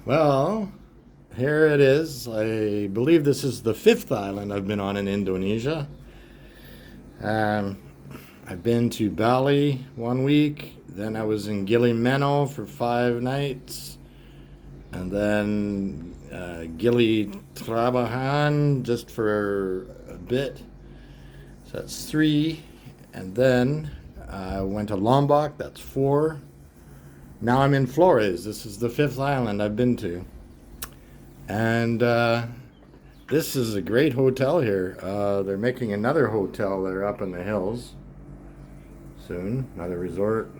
Well, here it is. I believe this is the fifth island I've been on in Indonesia. Um, I've been to Bali 1 week, then I was in Gili Meno for 5 nights, and then Gili Trabajan just for a bit. So that's three. And then I went to Lombok, that's four. Now I'm in Flores. This is the fifth island I've been to. And this is a great hotel here. They're making another hotel there up in the hills soon, another resort.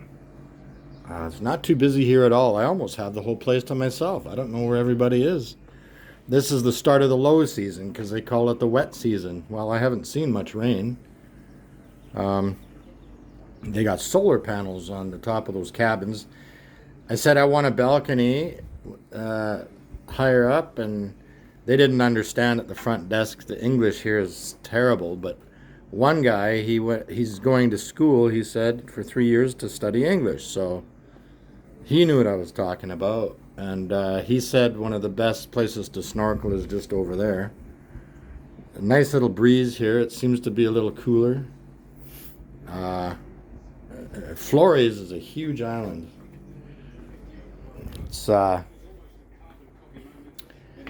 It's not too busy here at all. I almost have the whole place to myself. I don't know where everybody is. This is the start of the low season because they call it the wet season. Well, I haven't seen much rain. Um, they got solar panels on the top of those cabins. I said I want a balcony higher up, and they didn't understand at the front desk. The English here is terrible, but one guy, he's going to school, he said, for 3 years to study English. So he knew what I was talking about. And he said one of the best places to snorkel is just over there. A nice little breeze here. It seems to be a little cooler. Uh, Flores is a huge island. It's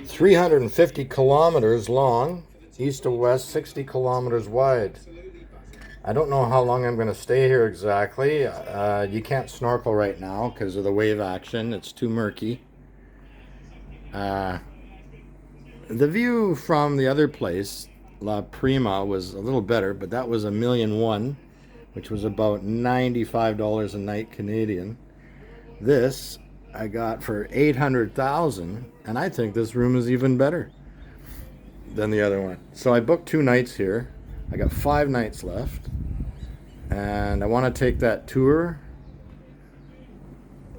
350 kilometers long, east to west, 60 kilometers wide. I don't know how long I'm going to stay here exactly. You can't snorkel right now because of the wave action. It's too murky. The view from the other place, La Prima, was a little better, but that was $1,000,001, which was about $95 a night Canadian. This I got for 800,000, and I think this room is even better than the other one. So I booked 2 nights here. I got 5 nights left, and I want to take that tour.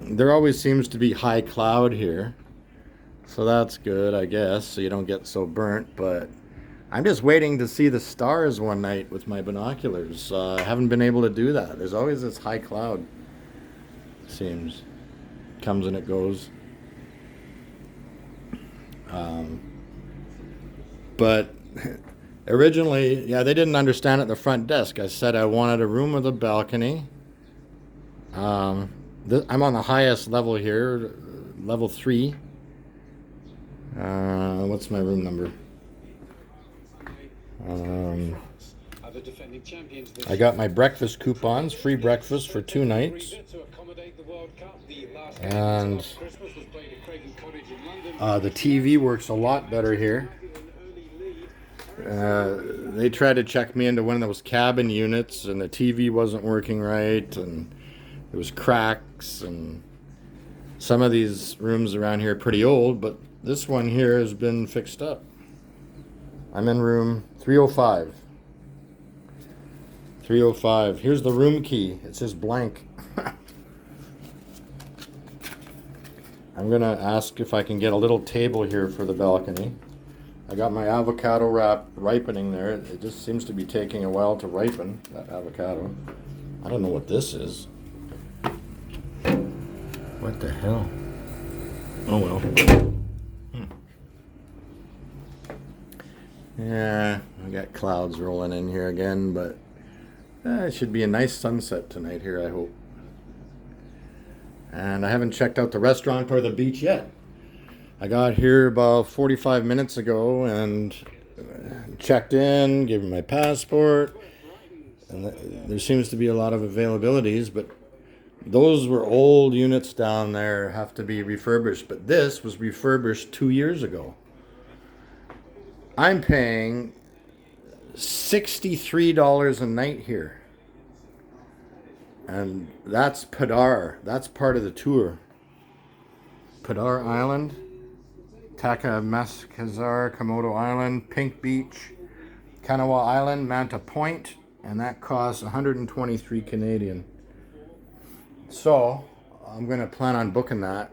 There always seems to be high cloud here, so that's good, I guess, so you don't get so burnt. But I'm just waiting to see the stars one night with my binoculars. I haven't been able to do that. There's always this high cloud, it seems. Comes and it goes. Um, but originally, yeah, they didn't understand at the front desk. I said I wanted a room with a balcony. I'm on the highest level here, level 3. What's my room number? I got my breakfast coupons, free breakfast for 2 nights. And the TV works a lot better here. They tried to check me into one of those cabin units, and the TV wasn't working right, and there was cracks, and some of these rooms around here are pretty old, but this one here has been fixed up. I'm in room 305. 305. Here's the room key. It says blank. I'm going to ask if I can get a little table here for the balcony. I got my avocado wrap ripening there. It just seems to be taking a while to ripen, that avocado. I don't know what this is. What the hell? Oh well. Yeah, I got clouds rolling in here again, but it should be a nice sunset tonight here, I hope. And I haven't checked out the restaurant or the beach yet. I got here about 45 minutes ago and checked in, gave me my passport, and there seems to be a lot of availabilities, but those were old units down there, have to be refurbished, but this was refurbished 2 years ago. I'm paying $63 a night here. And that's Padar. That's part of the tour. Padar Island, Takamaskazar, Komodo Island, Pink Beach, Kanawa Island, Manta Point, and that costs 123 Canadian. So I'm going to plan on booking that.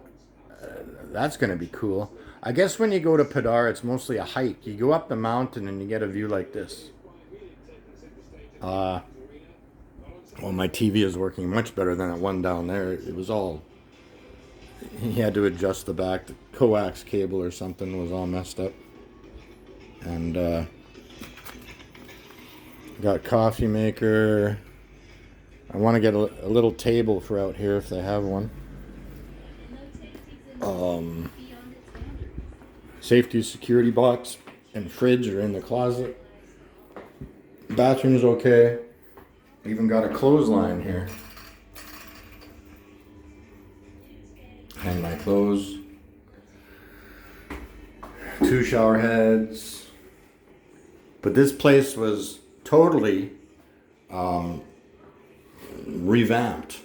That's going to be cool. I guess when you go to Padar, it's mostly a hike. You go up the mountain and you get a view like this. Well, my TV is working much better than that one down there. It was all he had to adjust the back. The coax cable or something was all messed up. And got coffee maker. I want to get a little table for out here if they have one. Safety security box and fridge are in the closet. Bathroom's okay. Even got a clothesline here. Hang my clothes. 2 shower heads. But this place was totally revamped.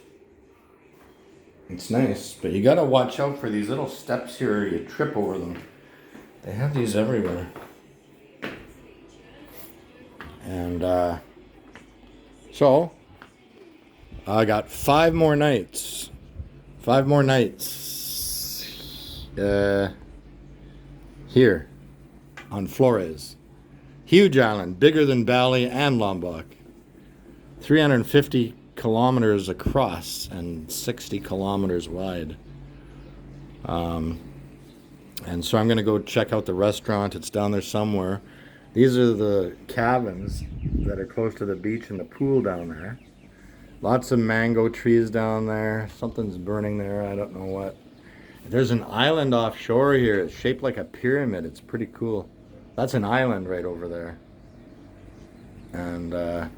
It's nice, but you gotta watch out for these little steps here, or you trip over them. They have these everywhere. And so I got 5 more nights. 5 more nights here on Flores. Huge island, bigger than Bali and Lombok. 350 kilometers across and 60 kilometers wide. And so I'm going to go check out the restaurant. It's down there somewhere. These are the cabins that are close to the beach and the pool down there. Lots of mango trees down there. Something's burning there. I don't know what. There's an island offshore here. It's shaped like a pyramid. It's pretty cool. That's an island right over there. And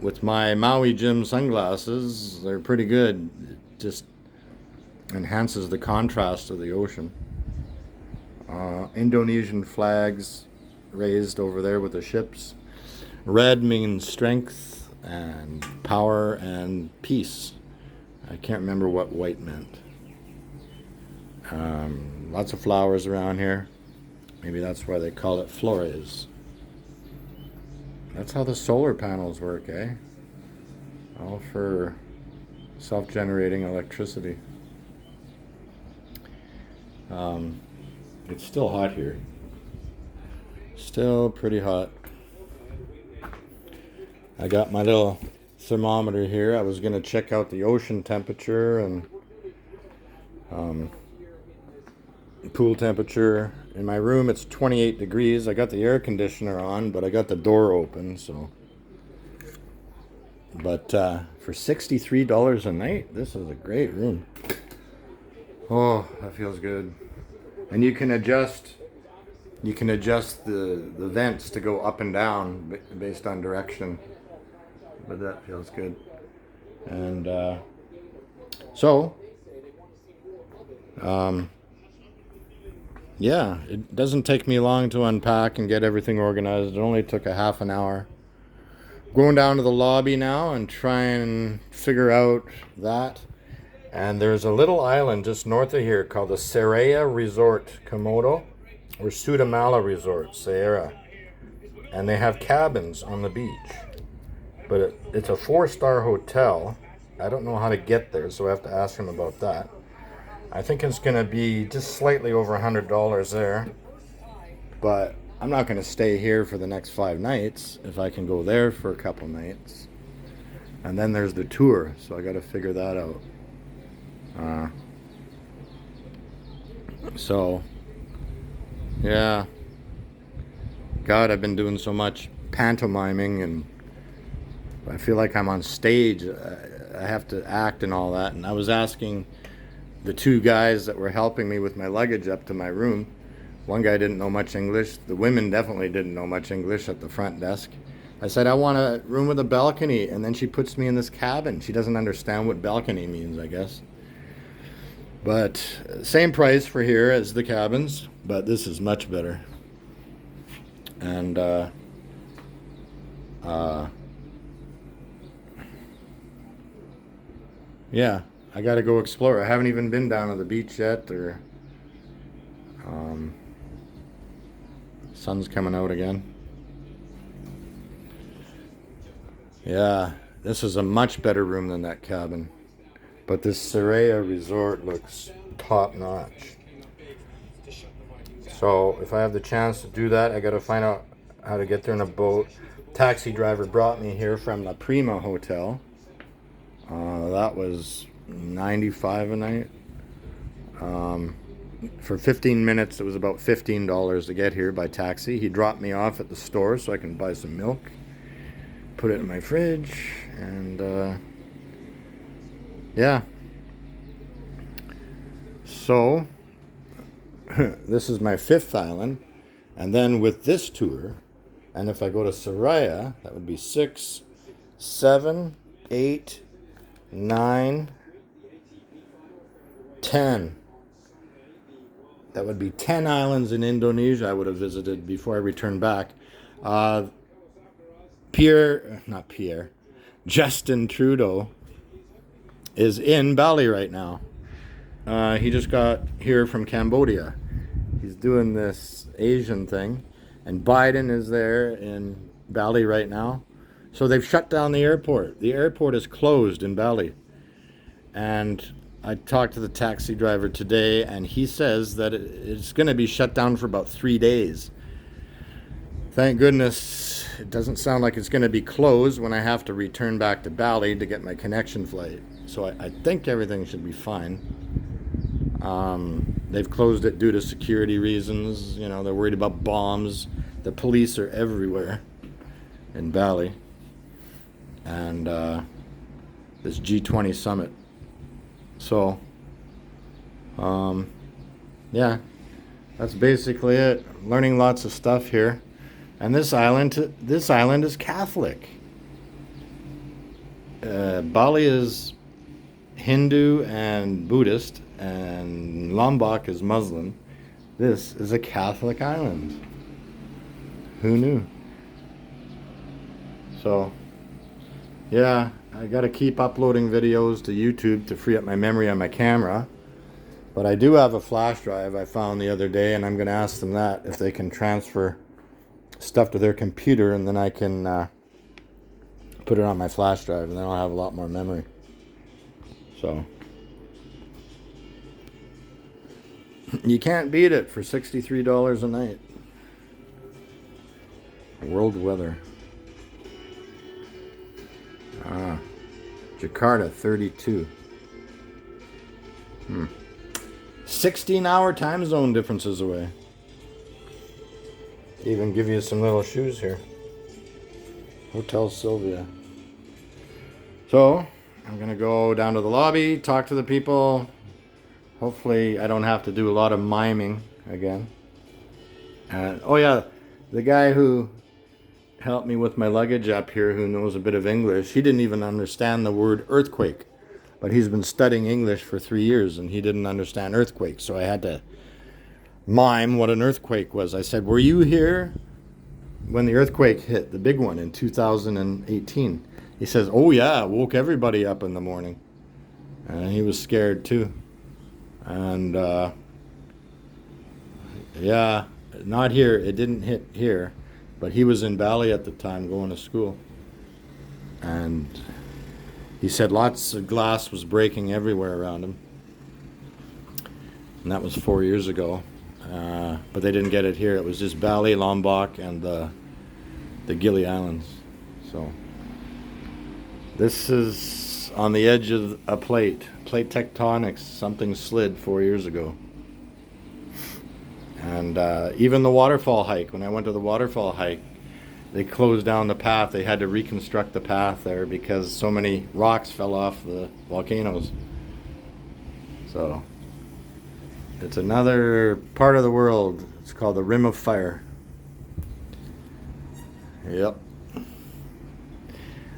with my Maui Jim sunglasses, they're pretty good. It just enhances the contrast of the ocean. Indonesian flags raised over there with the ships. Red means strength and power and peace. I can't remember what white meant. Lots of flowers around here. Maybe that's why they call it Flores. That's how the solar panels work, eh? All for self-generating electricity. It's still hot here. Still pretty hot. I got my little thermometer here. I was going to check out the ocean temperature and pool temperature. In my room it's 28 degrees. I got the air conditioner on, but I got the door open, so. But for $63 a night, this is a great room. Oh, that feels good. And you can adjust the vents to go up and down based on direction. But that feels good. And yeah, it doesn't take me long to unpack and get everything organized. It only took a half an hour. Going down to the lobby now and try and figure out that. And there's a little island just north of here called the Serea Resort Komodo, or Sudamala Resort, Serea. And they have cabins on the beach. But it's a 4-star hotel. I don't know how to get there, so I have to ask him about that. I think it's going to be just slightly over $100 there. But I'm not going to stay here for the next 5 nights if I can go there for a couple nights. And then there's the tour, so I got to figure that out. So, yeah. God, I've been doing so much pantomiming, and I feel like I'm on stage. I have to act and all that. And I was asking the 2 guys that were helping me with my luggage up to my room. One guy didn't know much English. The women definitely didn't know much English at the front desk. I said, I want a room with a balcony. And then she puts me in this cabin. She doesn't understand what balcony means, I guess. But same price for here as the cabins, but this is much better. And yeah, I gotta go explore. I haven't even been down to the beach yet, or sun's coming out again. Yeah, this is a much better room than that cabin. But this Serea Resort looks top notch. So if I have the chance to do that, I gotta find out how to get there in a boat. Taxi driver brought me here from La Prima Hotel. That was $95 a night. For 15 minutes, it was about $15 to get here by taxi. He dropped me off at the store so I can buy some milk, put it in my fridge, and yeah. So, this is my fifth island. And then with this tour, and if I go to Soraya, that would be 6, 7, 8, 9, 10. That would be 10 islands in Indonesia I would have visited before I returned back. Justin Trudeau is in Bali right now. He just got here from Cambodia. He's doing this Asian thing, and Biden is there in Bali right now. So they've shut down the airport. The airport is closed in Bali. And I talked to the taxi driver today, and he says that it's going to be shut down for about 3 days. Thank goodness it doesn't sound like it's going to be closed when I have to return back to Bali to get my connection flight. So I think everything should be fine. They've closed it due to security reasons. You know, they're worried about bombs. The police are everywhere in Bali. And this G20 summit. So, yeah, that's basically it. Learning lots of stuff here. And this island is Catholic. Bali is Hindu and Buddhist, and Lombok is Muslim. This is a Catholic island. Who knew? So, yeah, I got to keep uploading videos to YouTube to free up my memory on my camera. But I do have a flash drive I found the other day, and I'm going to ask them that, if they can transfer stuff to their computer, and then I can put it on my flash drive, and then I'll have a lot more memory. So, you can't beat it for $63 a night. World weather. Jakarta, 32. 16-hour time zone differences away. Even give you some little shoes here. Hotel Sylvia. So, I'm going to go down to the lobby, talk to the people. Hopefully I don't have to do a lot of miming again. Oh yeah, the guy who helped me with my luggage up here, who knows a bit of English, he didn't even understand the word earthquake. But he's been studying English for 3 years, and he didn't understand earthquake. So I had to mime what an earthquake was. I said, were you here when the earthquake hit, the big one in 2018? He says, oh yeah, it woke everybody up in the morning. And he was scared too. And yeah, not here. It didn't hit here. But he was in Bali at the time going to school. And he said lots of glass was breaking everywhere around him. And that was 4 years ago. But they didn't get it here. It was just Bali, Lombok, and the Gili Islands. So this is on the edge of a plate tectonics. Something slid 4 years ago. And even the waterfall hike, when I went to the waterfall hike, they closed down the path. They had to reconstruct the path there because so many rocks fell off the volcanoes. So it's another part of the world. It's called the Rim of Fire. Yep.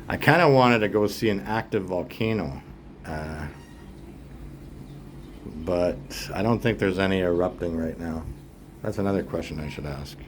I kind of wanted to go see an active volcano. But I don't think there's any erupting right now. That's another question I should ask.